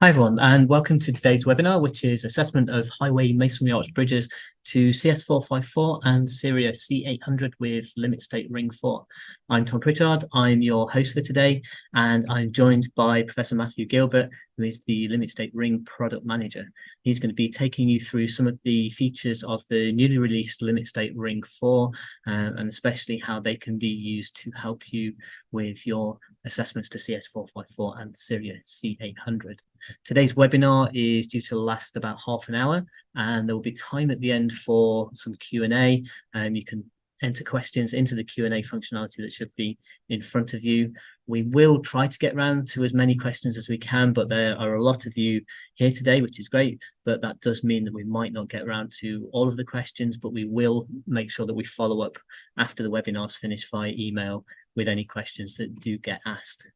Hi everyone, and welcome to today's webinar, which is assessment of highway masonry arch bridges to CS454 and CIRIA C800 with LimitState Ring 4. I'm Tom Pritchard, I'm your host for today, and I'm joined by Professor Matthew Gilbert, who is the LimitState Ring Product Manager. He's going to be taking you through some of the features of the newly released LimitState Ring 4, and especially how they can be used to help you with your assessments to CS454 and CIRIA C800. Today's webinar is due to last about half an hour, and there will be time at the end for some Q&A, and you can enter questions into the Q&A functionality that should be in front of you. We will try to get around to as many questions as we can, but there are a lot of you here today, which is great, but that does mean that we might not get around to all of the questions, but we will make sure that we follow up after the webinar's finished via email with any questions that do get asked.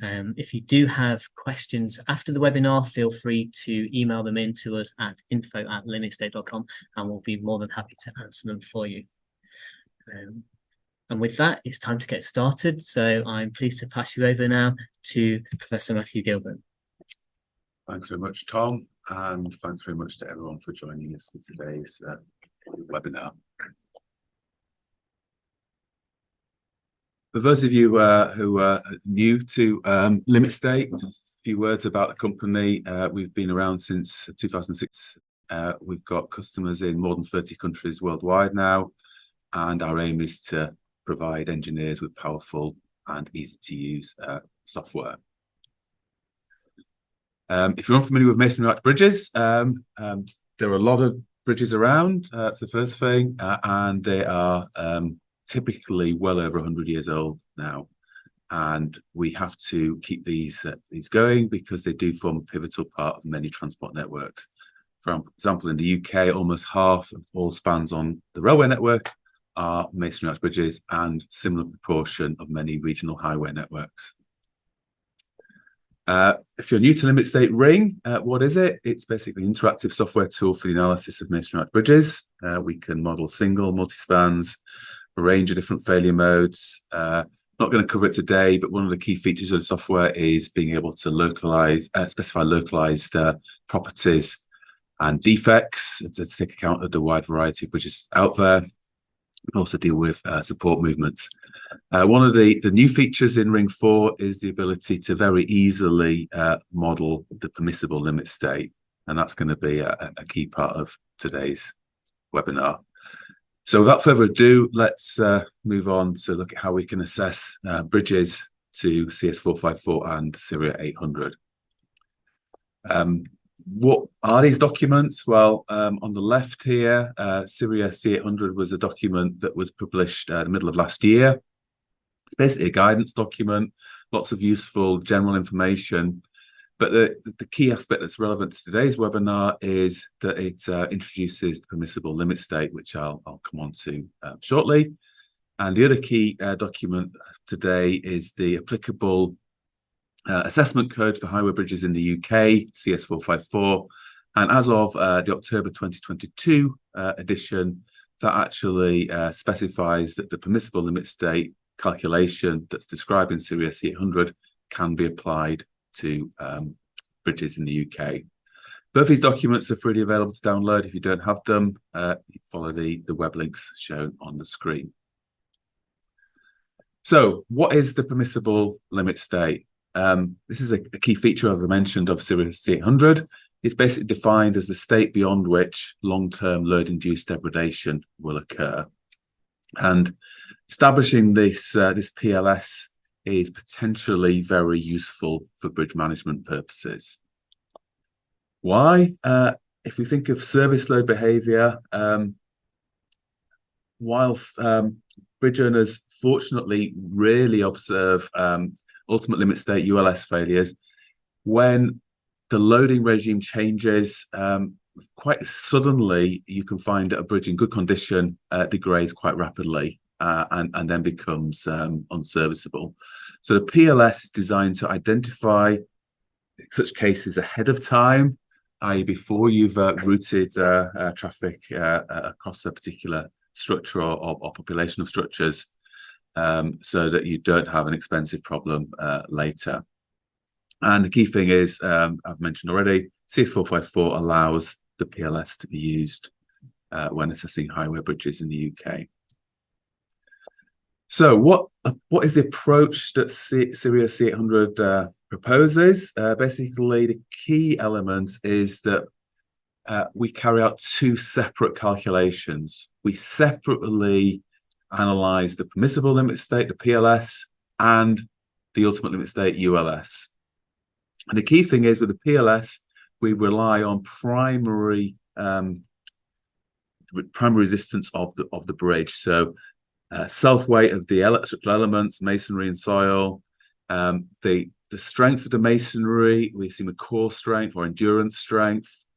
If you do have questions after the webinar, feel free to email them in to us at info@limitstate.com, and we'll be more than happy to answer them for you. And with that, it's time to get started. So I'm pleased to pass you over now to Professor Matthew Gilbert. Thanks very much, Tom, and thanks very much to everyone for joining us for today's webinar. For those of you who are new to LimitState, just a few words about the company. We've been around since 2006. We've got customers in more than 30 countries worldwide now, and our aim is to provide engineers with powerful and easy-to-use software. If you're unfamiliar with masonry arch bridges, there are a lot of bridges around. That's the first thing, and they are typically well over 100 years old now, and we have to keep these going because they do form a pivotal part of many transport networks. For example, in the UK, almost half of all spans on the railway network are masonry arch bridges, and similar proportion of many regional highway networks. If you're new to LimitState Ring, what is it? It's basically an interactive software tool for the analysis of masonry arch bridges. We can model single, multi-spans, a range of different failure modes. Not going to cover it today, but one of the key features of the software is being able to specify localized properties and defects to take account of the wide variety of bridges out there, and also deal with support movements. One of the new features in Ring 4 is the ability to very easily model the permissible limit state, and that's going to be a key part of today's webinar. So without further ado, let's move on to look at how we can assess bridges to CS454 and CIRIA 800. What are these documents? Well, on the left here, CIRIA C800 was a document that was published in the middle of last year. It's basically a guidance document, lots of useful general information. But the key aspect that's relevant to today's webinar is that it introduces the permissible limit state, which I'll come on to shortly. And the other key document today is the applicable assessment code for highway bridges in the UK, CS454. And as of the October 2022 edition, that actually specifies that the permissible limit state calculation that's described in CIRIA C800 can be applied to bridges in the UK. Both these documents are freely available to download. If you don't have them, follow the web links shown on the screen. So what is the permissible limit state? This is a key feature, as I mentioned, of CIRIA C800. It's basically defined as the state beyond which long-term load-induced degradation will occur. And establishing this PLS is potentially very useful for bridge management purposes. Why? If we think of service load behavior, whilst bridge owners fortunately rarely observe ultimate limit state ULS failures, when the loading regime changes quite suddenly, you can find that a bridge in good condition degrades quite rapidly. And then becomes unserviceable. So the PLS is designed to identify such cases ahead of time, i.e. before you've routed traffic across a particular structure or population of structures, so that you don't have an expensive problem later. And the key thing is, I've mentioned already, CS454 allows the PLS to be used when assessing highway bridges in the UK. So what is the approach that CIRIA C800 proposes? Basically, the key element is that we carry out two separate calculations. We separately analyze the permissible limit state, the PLS, and the ultimate limit state, ULS. And the key thing is with the PLS, we rely on primary resistance of the bridge. So self-weight of the electrical elements, masonry and soil, the strength of the masonry, we assume a core strength or endurance strength.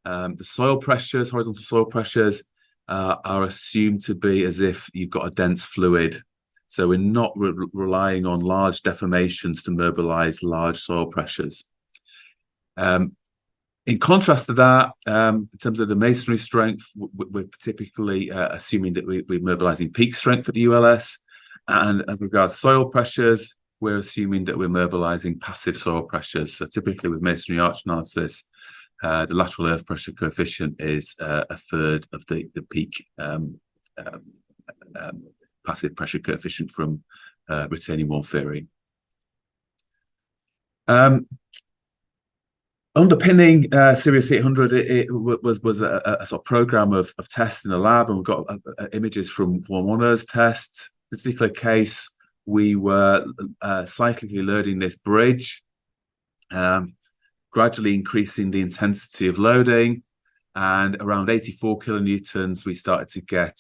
The soil pressures, horizontal soil pressures, are assumed to be as if you've got a dense fluid. So we're not relying on large deformations to mobilize large soil pressures. In contrast to that, in terms of the masonry strength, we're typically assuming that we're mobilizing peak strength at the ULS. And as regards soil pressures, we're assuming that we're mobilizing passive soil pressures. So typically with masonry arch analysis, the lateral earth pressure coefficient is a third of the peak passive pressure coefficient from retaining wall theory. Underpinning CIRIA C800, it was a sort of program of tests in the lab, and we've got images from Form 1's tests. In this particular case, we were cyclically loading this bridge, gradually increasing the intensity of loading, and around 84 kilonewtons, we started to get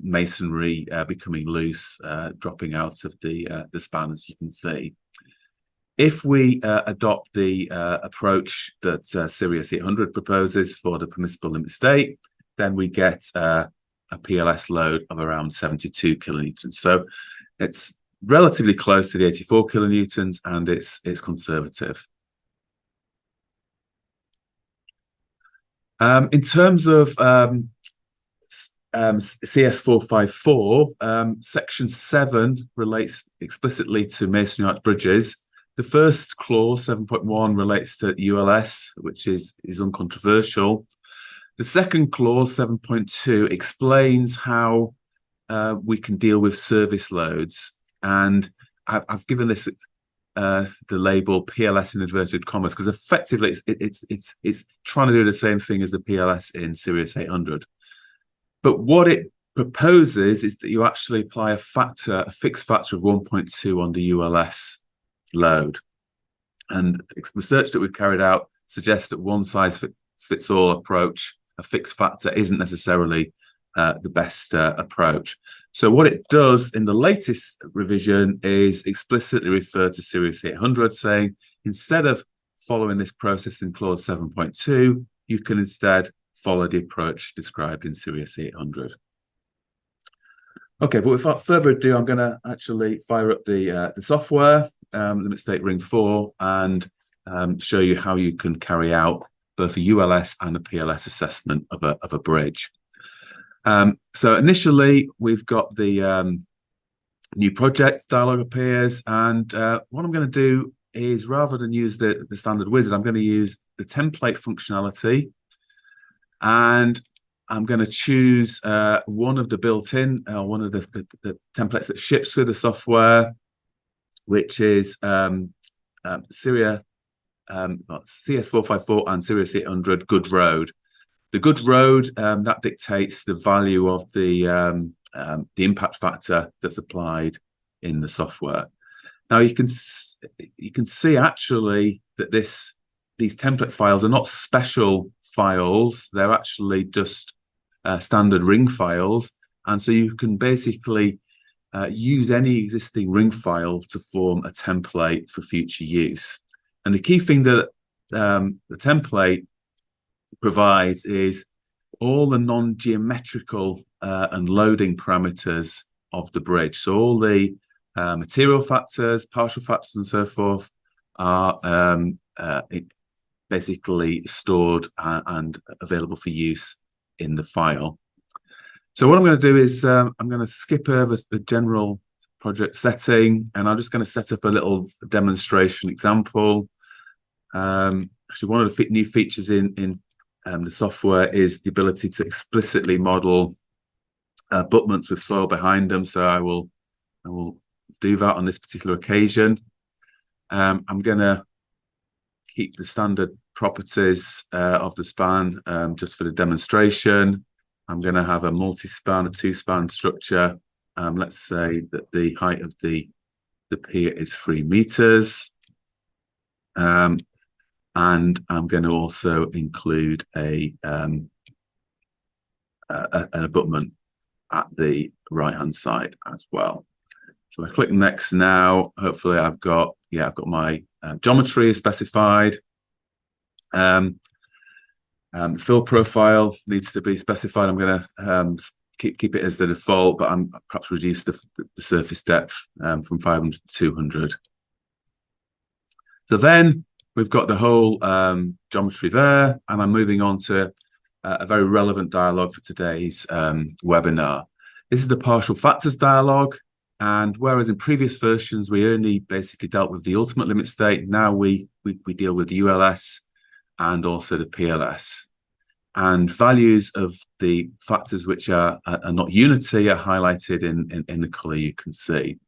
masonry becoming loose, dropping out of the span, as you can see. If we adopt the approach that CIRIA C800 proposes for the permissible limit state, then we get a PLS load of around 72 kilonewtons. So it's relatively close to the 84 kilonewtons, and it's conservative. In terms of CS454, section 7 relates explicitly to masonry arch bridges. The first clause, 7.1, relates to ULS, which is uncontroversial. The second clause, 7.2, explains how we can deal with service loads. And I've given this the label PLS in inverted commas because effectively it's trying to do the same thing as the PLS in CIRIA C800. But what it proposes is that you actually apply a fixed factor of 1.2 on the ULS load. And research that we've carried out suggests that one size fits all approach, a fixed factor, isn't necessarily the best approach. So what it does in the latest revision is explicitly refer to CIRIA C800, saying instead of following this process in clause 7.2, you can instead follow the approach described in CIRIA C800. Okay, but without further ado, I'm going to actually fire up the software, LimitState Ring 4, and show you how you can carry out both a ULS and a PLS assessment of a bridge. So initially, we've got the new project dialog appears, and what I'm going to do is, rather than use the standard wizard, I'm going to use the template functionality, and I'm going to choose one of the built-in, one of the templates that ships with the software, which is CS454 and CIRIA C800 Good Road. The Good Road, that dictates the value of the impact factor that's applied in the software. Now you can see actually that these template files are not special files; they're actually just standard ring files, and so you can basically use any existing ring file to form a template for future use. And the key thing that the template provides is all the non-geometrical and loading parameters of the bridge. So all the material factors, partial factors, and so forth are basically stored and available for use in the file. So what I'm going to do is I'm going to skip over the general project setting, and I'm just going to set up a little demonstration example. Actually, one of the new features in the software is the ability to explicitly model abutments with soil behind them. So I will do that on this particular occasion. I'm going to keep the standard properties of the span just for the demonstration. I'm going to have a multi-span, a two-span structure. Let's say that the height of the pier is 3 meters. And I'm going to also include an abutment at the right-hand side as well. So I click next now. Hopefully I've got my geometry specified. Fill profile needs to be specified. I'm going to keep it as the default, but I'm perhaps reduce the surface depth from 500 to 200. So then we've got the whole geometry there, and I'm moving on to a very relevant dialogue for today's webinar. This is the partial factors dialogue, and whereas in previous versions we only basically dealt with the ultimate limit state, now we deal with the ULS and also the PLS. And values of the factors which are not unity are highlighted in the colour you can see.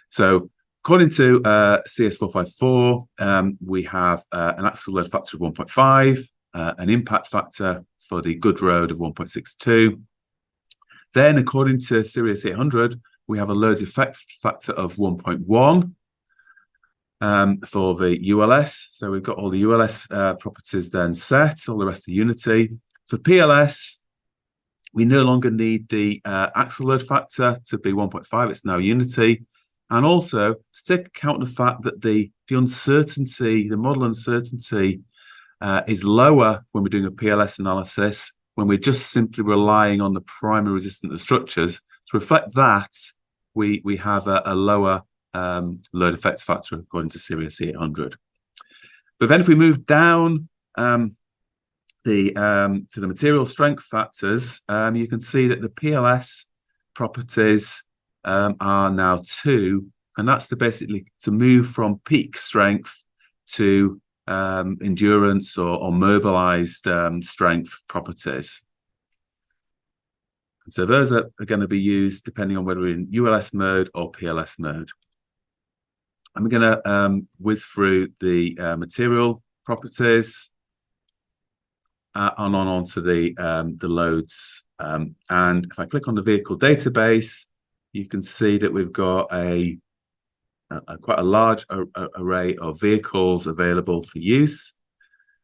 So according to CS454, we have an axial load factor of 1.5, an impact factor for the good road of 1.62. Then, according to CIRIA C800, we have a loads effect factor of 1.1 for the ULS. So we've got all the ULS properties then set, all the rest are unity. For PLS, we no longer need the axial load factor to be 1.5, it's now unity. And also, to take account of the fact that the uncertainty, the model uncertainty is lower when we're doing a PLS analysis, when we're just simply relying on the primary resistance of structures. To reflect that, we have a lower load effect factor according to CIRIA C800. But then if we move down to the material strength factors, you can see that the PLS properties are now 2, and that's basically to move from peak strength to endurance or mobilized strength properties. And so those are going to be used depending on whether we're in ULS mode or PLS mode. I'm going to whiz through the material properties and on to the loads. And if I click on the vehicle database, you can see that we've got quite a large array of vehicles available for use.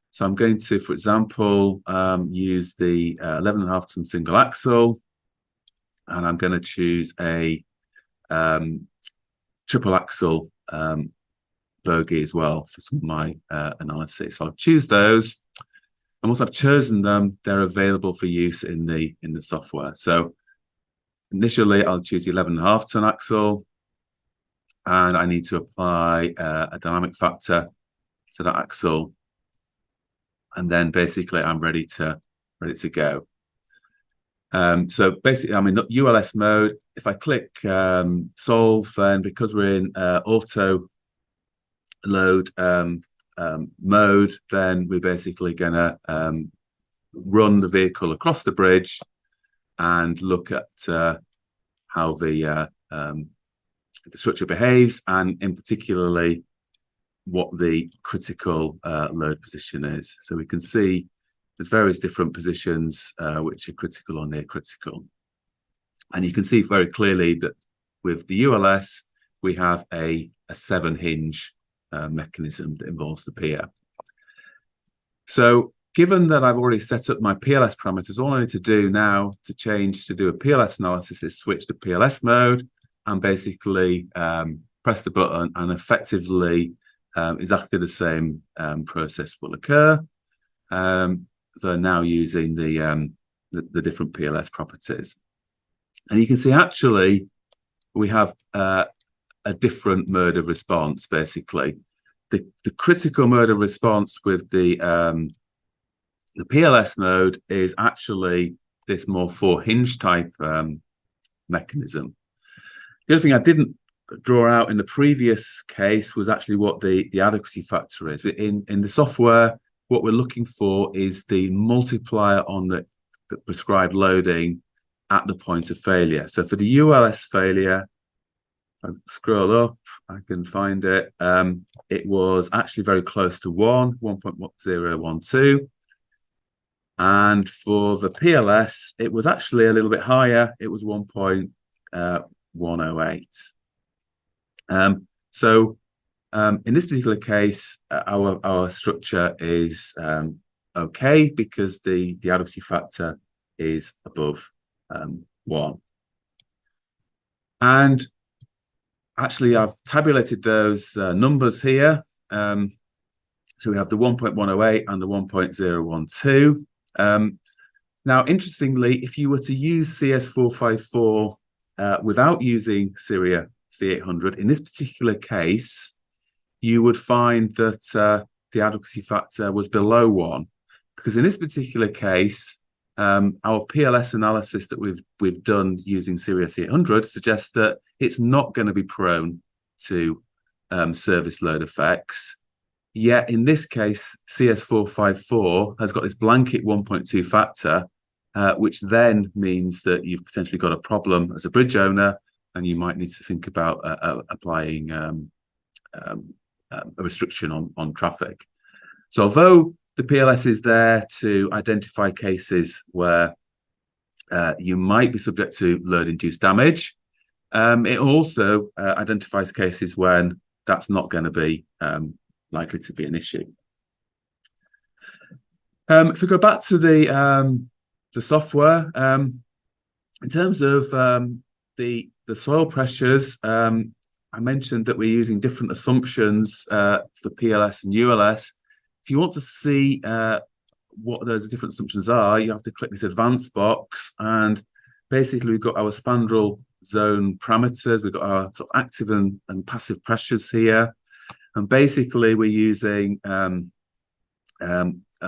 So I'm going to, for example, use the 11.5 ton single axle, and I'm going to choose a triple axle bogie as well for some of my analysis. So I'll choose those, and once I've chosen them, they're available for use in the software. So initially, I'll choose the 11.5 ton axle, and I need to apply a dynamic factor to that axle, and then basically I'm ready to go. So basically, I'm in ULS mode. If I click solve, then because we're in auto load mode, then we're basically going to run the vehicle across the bridge and look at how the structure behaves, and in particularly what the critical load position is. So we can see there's various different positions which are critical or near critical. And you can see very clearly that with the ULS, we have a 7 hinge mechanism that involves the pier. So given that I've already set up my PLS parameters, all I need to do now to change to do a PLS analysis is switch to PLS mode and basically press the button, and effectively exactly the same process will occur. They're now using the different PLS properties. And you can see actually we have a different mode of response, basically. The critical mode of response with the PLS mode is actually this more 4 hinge type mechanism. The other thing I didn't draw out in the previous case was actually what the adequacy factor is. In the software, what we're looking for is the multiplier on the prescribed loading at the point of failure. So for the ULS failure, if I scroll up, I can find it. It was actually very close to 1.012. And for the PLS, it was actually a little bit higher. It was 1.108. In this particular case, our structure is okay because the adequacy factor is above 1. And actually, I've tabulated those numbers here. So we have the 1.108 and the 1.012. Now, interestingly, if you were to use CS454 without using CIRIA C800, in this particular case, you would find that the adequacy factor was below 1, because in this particular case, our PLS analysis that we've done using CIRIA C800 suggests that it's not going to be prone to service load effects. Yet in this case, CS454 has got this blanket 1.2 factor, which then means that you've potentially got a problem as a bridge owner, and you might need to think about applying a restriction on traffic. So although the PLS is there to identify cases where you might be subject to load-induced damage, it also identifies cases when that's not going to be likely to be an issue. If we go back to the software, in terms of the soil pressures, I mentioned that we're using different assumptions for PLS and ULS. If you want to see what those different assumptions are, you have to click this advanced box, and basically we've got our spandrel zone parameters, we've got our sort of active and passive pressures here, and basically we're using a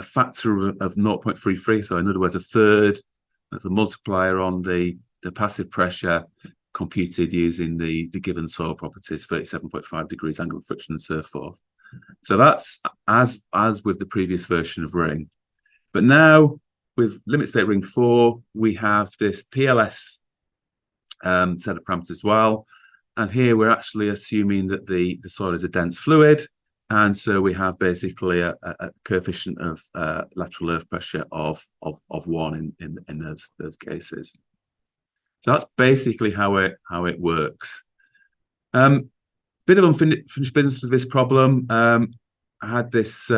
factor of 0.33, so in other words, a third of the multiplier on the passive pressure computed using the given soil properties, 37.5 degrees angle of friction and so forth. So that's as with the previous version of Ring. But now with Limit State Ring 4, we have this PLS set of parameters as well. And here we're actually assuming that the soil is a dense fluid. And so we have basically a coefficient of lateral earth pressure of 1 in those cases. So that's basically how it works. Bit of unfinished business with this problem. I had this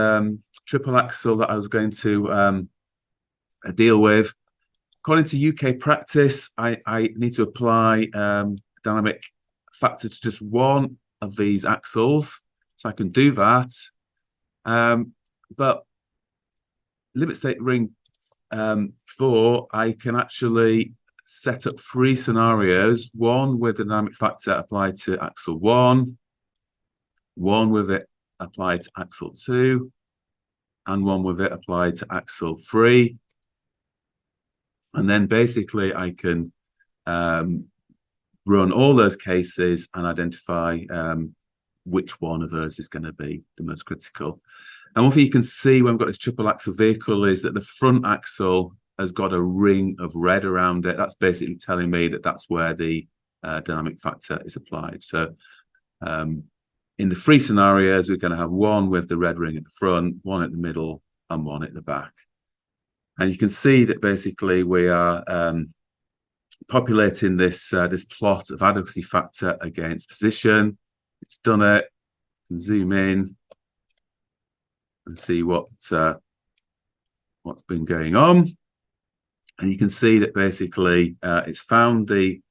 triple axle that I was going to deal with. According to UK practice, I need to apply dynamic factor to just one of these axles, so I can do that. But Limit State Ring 4, I can actually set up 3 scenarios, one with the dynamic factor applied to axle 1, one with it applied to axle 2, and one with it applied to axle 3. And then basically I can run all those cases and identify which one of those is going to be the most critical. And one thing you can see when we've got this triple axle vehicle is that the front axle has got a ring of red around it. That's basically telling me that that's where the dynamic factor is applied. So in the 3 scenarios, we're going to have one with the red ring at the front, one at the middle, and one at the back. And you can see that basically we are populating this plot of adequacy factor against position. It's done it. You can zoom in and see what's been going on. And you can see that basically it's found the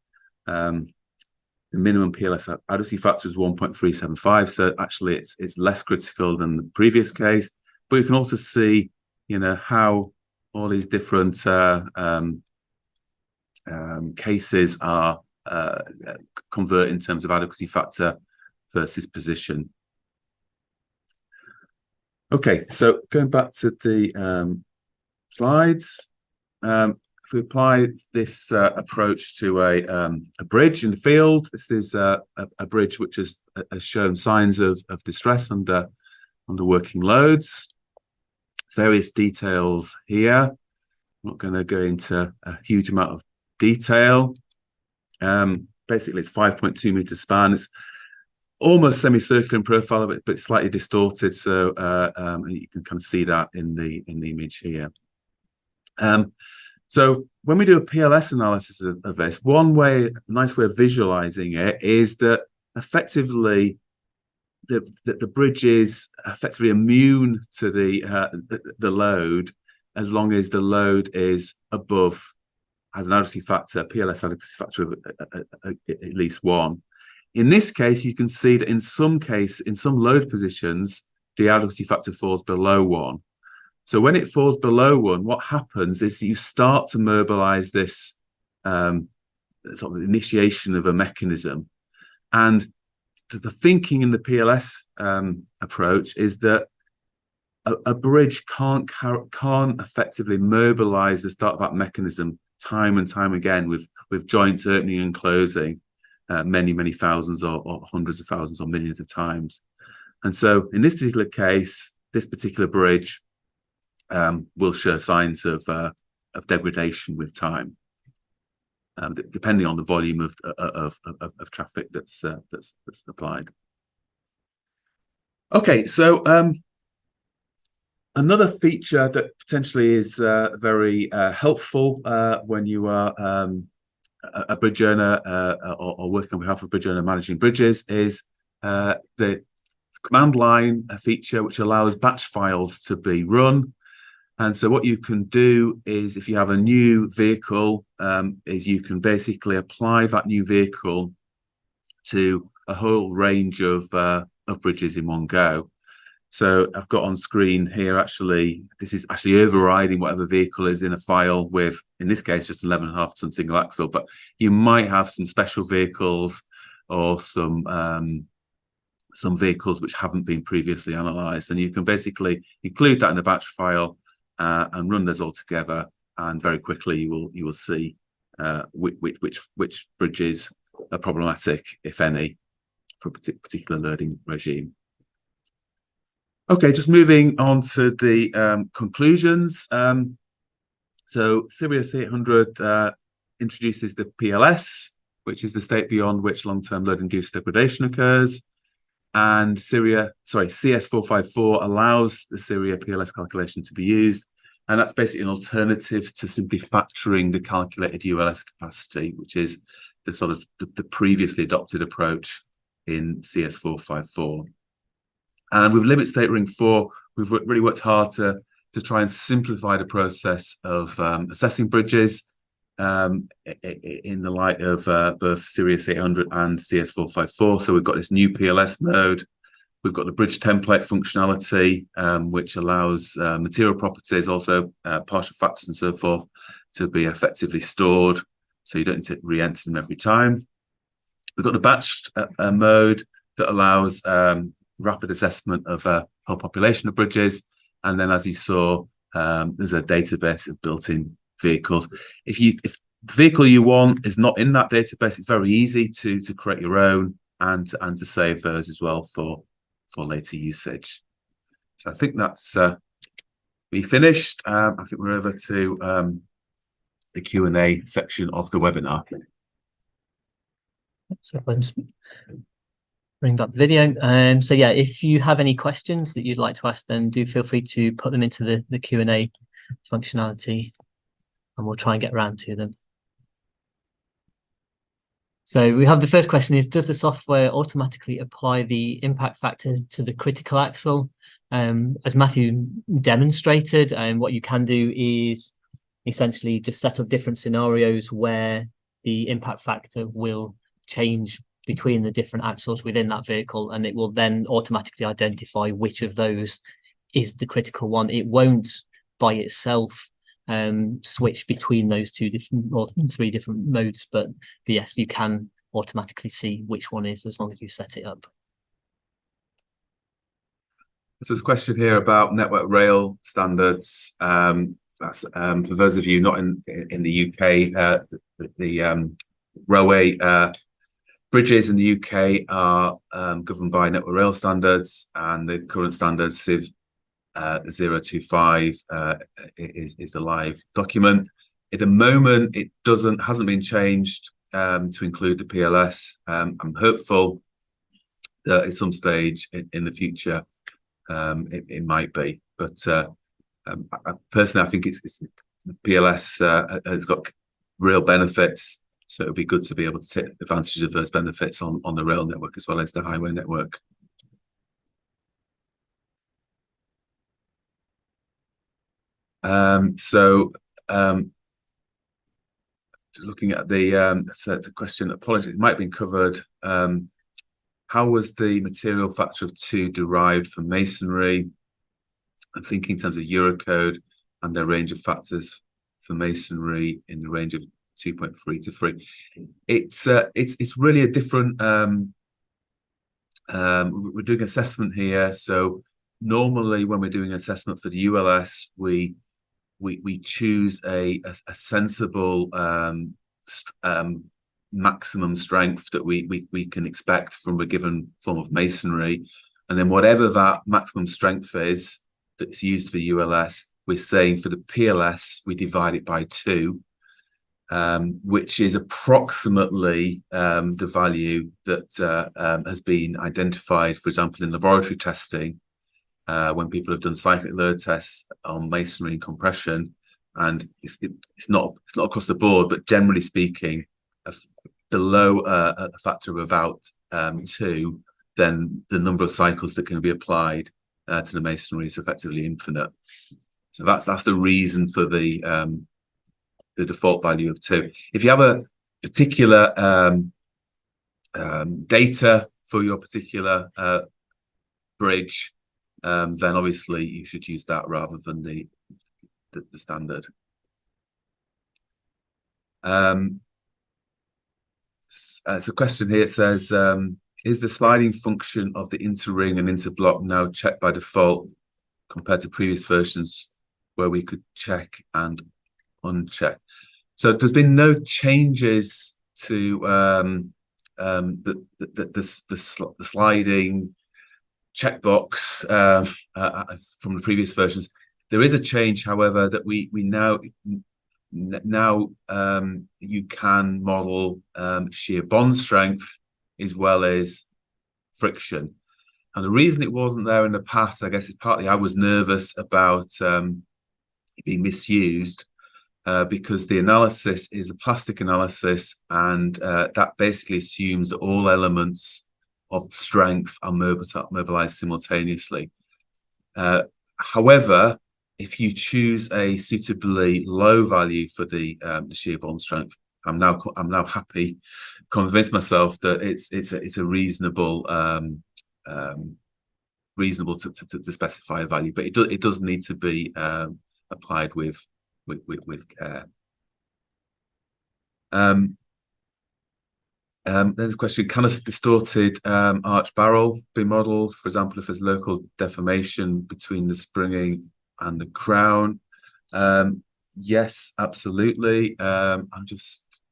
minimum PLS adequacy factor is 1.375. So actually it's less critical than the previous case. But you can also see, how all these different cases are convert in terms of adequacy factor versus position. Okay, so going back to the slides. if we apply this approach to a bridge in the field, this is a bridge which has shown signs of distress under working loads. Various details here. I'm not going to go into a huge amount of detail. Basically, it's 5.2 meter span. It's almost semicircular in profile, but it's slightly distorted. So you can kind of see that in the image here. So when we do a PLS analysis of this, nice way of visualizing it is that effectively the bridge is effectively immune to the load as long as the load is above, has an adequacy factor, PLS adequacy factor of at least 1. In this case, you can see that in some load positions, the adequacy factor falls below 1. So when it falls below 1, what happens is you start to mobilize this sort of initiation of a mechanism. And the thinking in the PLS approach is that a bridge can't effectively mobilize the start of that mechanism time and time again with joints opening and closing many thousands or hundreds of thousands or millions of times. And so in this particular case, this particular bridge will show signs of degradation with time, depending on the volume of traffic that's applied. Okay, so another feature that potentially is very helpful when you are a bridge owner or working on behalf of a bridge owner managing bridges is the command line feature, which allows batch files to be run. And so what you can do is, if you have a new vehicle, is you can basically apply that new vehicle to a whole range of bridges in one go. So I've got on screen here, this is actually overriding whatever vehicle is in a file with, in this case, just 11.5 ton single axle, but you might have some special vehicles or some vehicles which haven't been previously analyzed. And you can basically include that in a batch file and run those all together. And very quickly you will see which bridges are problematic, if any, for a particular loading regime. Okay, just moving on to the conclusions. So CIRIA C800 introduces the PLS, which is the state beyond which long-term load-induced degradation occurs. And CS454 allows the CIRIA PLS calculation to be used. And that's basically an alternative to simply factoring the calculated ULS capacity, which is the sort of the previously adopted approach in CS454. And with LimitState Ring 4, we've really worked hard to try and simplify the process of assessing bridges in the light of both CIRIA C800 and CS454. So we've got this new PLS mode. We've got the bridge template functionality, which allows material properties, also partial factors and so forth, to be effectively stored. So you don't need to re-enter them every time. We've got the batch mode that allows rapid assessment of a whole population of bridges. And then, as you saw, there's a database of built-in vehicles. If the vehicle you want is not in that database, it's very easy to create your own and to save those as well for later usage. So I think that's we finished. I think we're over to the Q&A section of the webinar. So I'll just bring up the video. So yeah, if you have any questions that you'd like to ask, then do feel free to put them into the Q&A functionality, and we'll try and get around to them. So we have the first question is, does the software automatically apply the impact factor to the critical axle? As Matthew demonstrated, what you can do is essentially just set up different scenarios where the impact factor will change between the different axles within that vehicle, and it will then automatically identify which of those is the critical one. It won't by itself switch between those two different or three different modes, but yes, you can automatically see which one is as long as you set it up. So there's a question here about network rail standards. That's for those of you not in the UK, the railway bridges in the UK are governed by Network Rail standards, and the current standards CS454 is the live document. At the moment, it hasn't been changed to include the PLS. I'm hopeful that at some stage in the future it might be, but personally, I think it's the PLS has got real benefits, so it'll be good to be able to take advantage of those benefits on the rail network as well as the highway network. Looking at the question, apologies, it might have been covered. How was the material factor of 2 derived for masonry? I'm thinking in terms of Eurocode and their range of factors for masonry in the range of 2.3 to 3. It's really a different. We're doing assessment here, so normally when we're doing assessment for the ULS, we choose a sensible maximum strength that we can expect from a given form of masonry, and then whatever that maximum strength is that's used for ULS, we're saying for the PLS we divide it by 2, which is approximately the value that has been identified, for example, in laboratory testing, when people have done cyclic load tests on masonry and compression, and it's not across the board, but generally speaking, below a factor of about 2, then the number of cycles that can be applied to the masonry is effectively infinite. So that's the reason for the default value of 2. If you have a particular data for your particular bridge, then obviously you should use that rather than the standard. It's a question here. It says, is the sliding function of the interring and interblock now checked by default compared to previous versions where we could check and uncheck? So there's been no changes to the sliding checkbox from the previous versions. There is a change, however, that we now you can model shear bond strength as well as friction. And the reason it wasn't there in the past, I guess, is partly I was nervous about it being misused, because the analysis is a plastic analysis, and that basically assumes that all elements of strength are mobilized simultaneously. However, if you choose a suitably low value for the shear bond strength, I'm now happy, convince myself that it's a reasonable to specify a value, but it does need to be applied with care. There's a question: can a distorted arch barrel be modelled? For example, if there's local deformation between the springing and the crown. Yes, absolutely. I'll just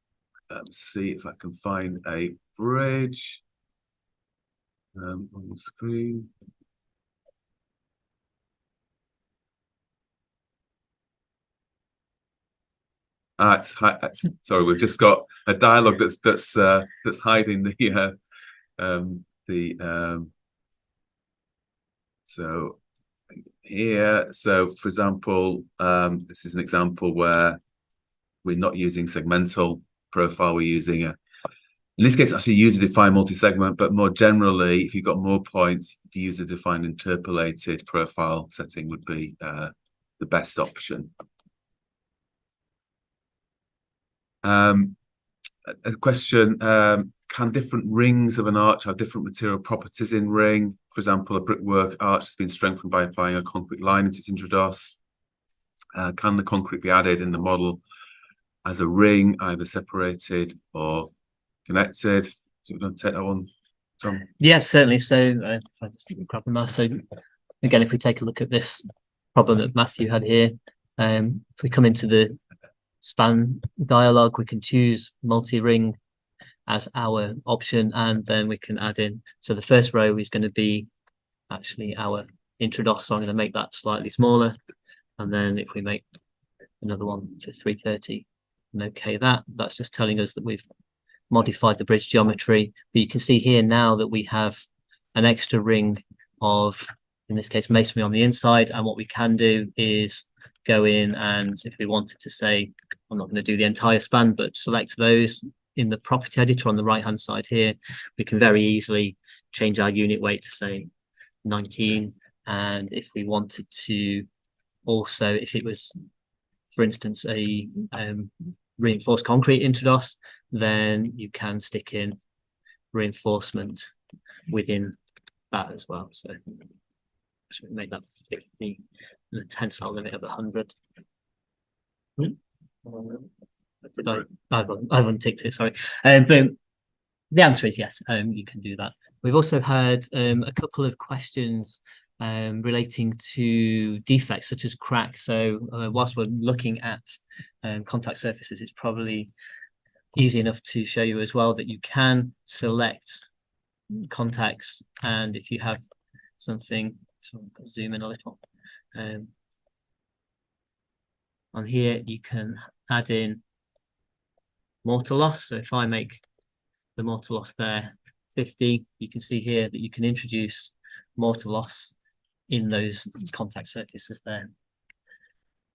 see if I can find a bridge on the screen. Sorry, we've just got a dialogue that's hiding the so here. So for example, this is an example where we're not using segmental profile, we're using in this case actually user-defined multi-segment, but more generally, if you've got more points, the user-defined interpolated profile setting would be the best option. A question: can different rings of an arch have different material properties in ring? For example, a brickwork arch has been strengthened by applying a concrete line into its intrados. Can the concrete be added in the model as a ring, either separated or connected? Do you want to take that one, Tom? Yeah, certainly. So if I just grab the mouse. So again, if we take a look at this problem that Matthew had here, If we come into the span dialog, we can choose multi-ring as our option, and then we can add in. So the first row is going to be actually our introdos, so I'm going to make that slightly smaller. And then if we make another one for 330 and okay, that's just telling us that we've modified the bridge geometry. But you can see here now that we have an extra ring of, in this case, masonry on the inside. And what we can do is go in, and if we wanted to say, I'm not going to do the entire span, but select those in the property editor on the right hand side here, we can very easily change our unit weight to say 19. And if we wanted to also, if it was, for instance, a reinforced concrete introdos, then you can stick in reinforcement within that as well. So should we make that 50 and a tensile limit of 100? Did I haven't ticked it, sorry. But the answer is yes, you can do that. We've also had a couple of questions relating to defects such as cracks. So whilst we're looking at contact surfaces, it's probably easy enough to show you as well that you can select contacts, and if you have something, so I'll zoom in a little, on here you can add in mortar loss. So if I make the mortar loss there 50, you can see here that you can introduce mortar loss in those contact surfaces there.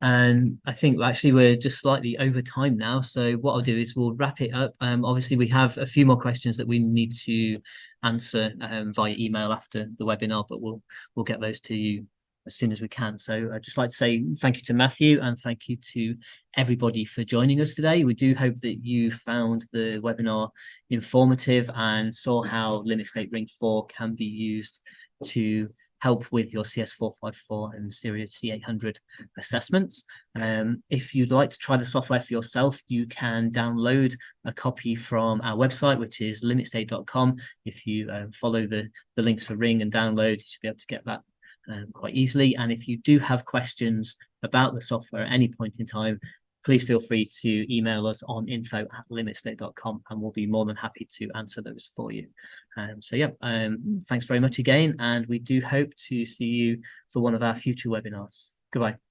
And I think actually we're just slightly over time now. So what I'll do is we'll wrap it up. Obviously, we have a few more questions that we need to answer via email after the webinar, but we'll get those to you as soon as we can. So I'd just like to say thank you to Matthew, and thank you to everybody for joining us today. We do hope that you found the webinar informative and saw how Limit State Ring 4 can be used to help with your CS454 and CIRIA C800 assessments. If you'd like to try the software for yourself, you can download a copy from our website, which is LimitState.com. If you follow the links for Ring and download, you should be able to get that quite easily. And if you do have questions about the software at any point in time, please feel free to email us on info@limitstate.com, and we'll be more than happy to answer those for you. So yeah, thanks very much again, and we do hope to see you for one of our future webinars. Goodbye.